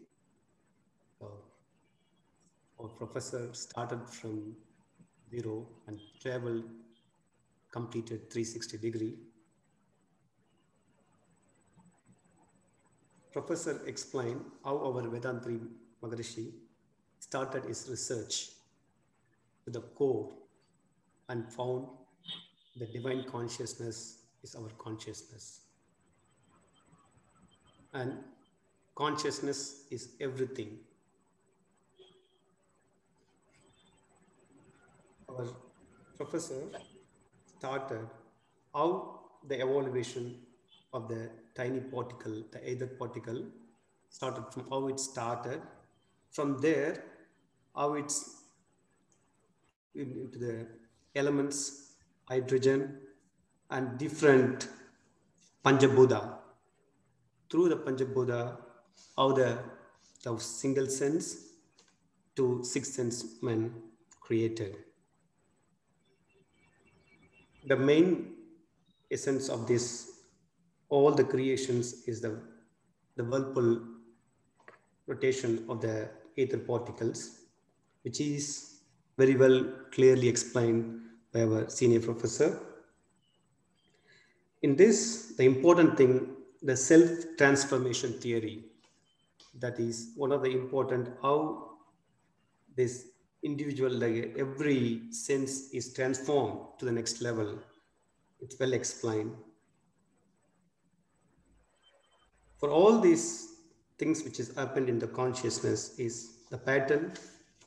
Our professor started from zero and traveled, completed 360 degree. Professor explained how our Vethathiri Maharishi started his research to the core and found the divine consciousness is our consciousness. And consciousness is everything. Our professor started how the evaluation of the tiny particle, the ether particle, started from how it started. From there, how it's into the elements, hydrogen, and different Panchabhuta. Through the Panchabhuta, how the single sense to sixth sense men created. The main essence of this, all the creations, is the whirlpool rotation of the ether particles, which is very well clearly explained by our senior professor. In this, the important thing, the self-transformation theory, that is one of the important, how this individual, like every sense is transformed to the next level. It's well explained. For all these things which has happened in the consciousness is the pattern,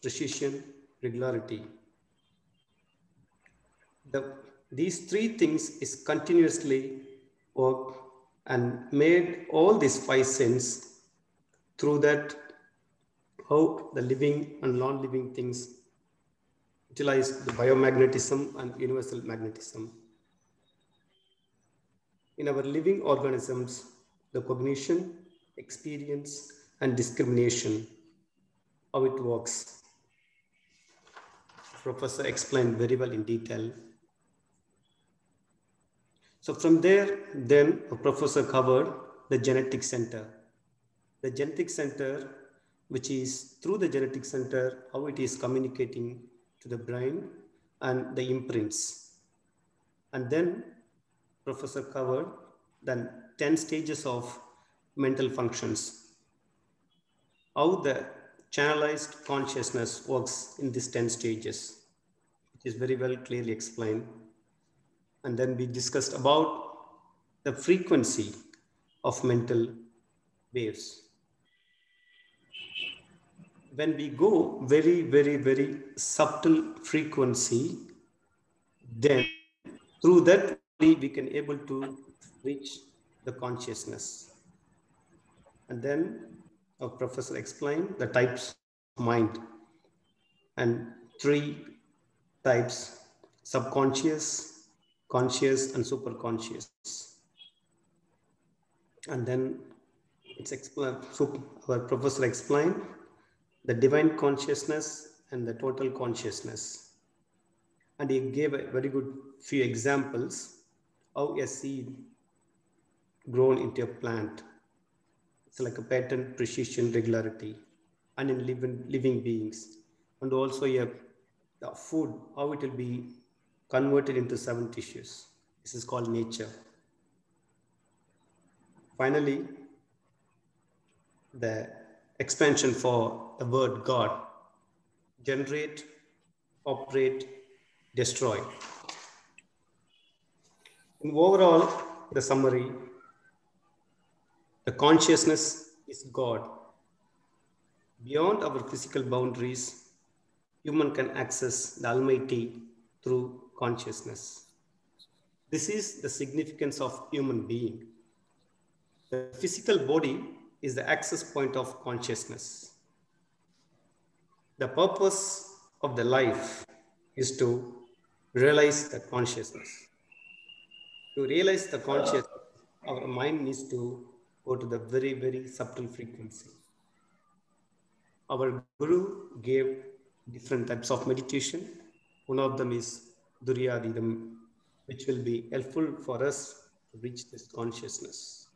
precision, regularity. These three things is continuously worked and made all these five sense. Through that, how the living and non-living things utilize the biomagnetism and universal magnetism. In our living organisms, the cognition, experience, and discrimination, how it works. Professor explained very well in detail. So from there, then a professor covered the genetic center. The genetic center which is through the genetic center, how it is communicating to the brain and the imprints. And then Professor covered then 10 stages of mental functions, how the channelized consciousness works in these 10 stages, which is very well clearly explained. And then we discussed about the frequency of mental waves. When we go very, very, very subtle frequency, then through that we can able to reach the consciousness. And then our professor explained the types of mind and 3 types: subconscious, conscious, and superconscious. And then it's explained, so our professor explained the divine consciousness and the total consciousness. And he gave a very good few examples how a seed grown into a plant. It's like a pattern, precision, regularity, and in living beings. And also the food, how it will be converted into 7 tissues. This is called nature. Finally, the expansion for the word God: generate, operate, destroy. In overall, the summary, the consciousness is God. Beyond our physical boundaries, human can access the Almighty through consciousness. This is the significance of human being. The physical body is the access point of consciousness. The purpose of the life is to realize the consciousness. To realize the consciousness, our mind needs to go to the very, very subtle frequency. Our Guru gave different types of meditation. One of them is Durya Meditation, which will be helpful for us to reach this consciousness.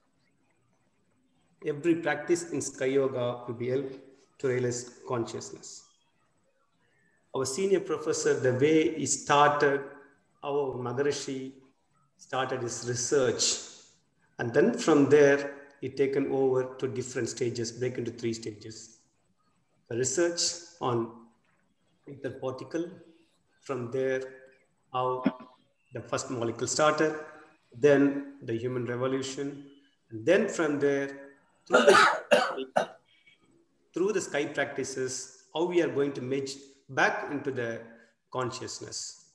Every practice in Sky Yoga will be help to realize consciousness. Our senior professor, the way he started, our Maharishi started his research, and then from there he taken over to different stages, break into 3 stages. The research on interparticle, from there how the first molecule started, then the human revolution, and then from there through the sky practices, how we are going to merge back into the consciousness.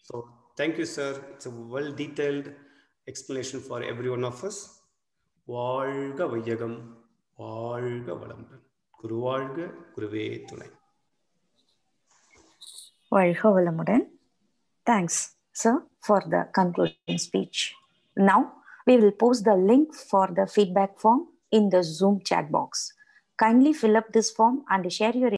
So thank you, sir. It's a well-detailed explanation for every one of us. Valga Vaiyagam, Valga Valamban. Guru Valga, Guruve Thunai. Valga Valamudan. Thanks, sir, for the concluding speech. Now, we will post the link for the feedback form in the Zoom chat box. Kindly fill up this form and share your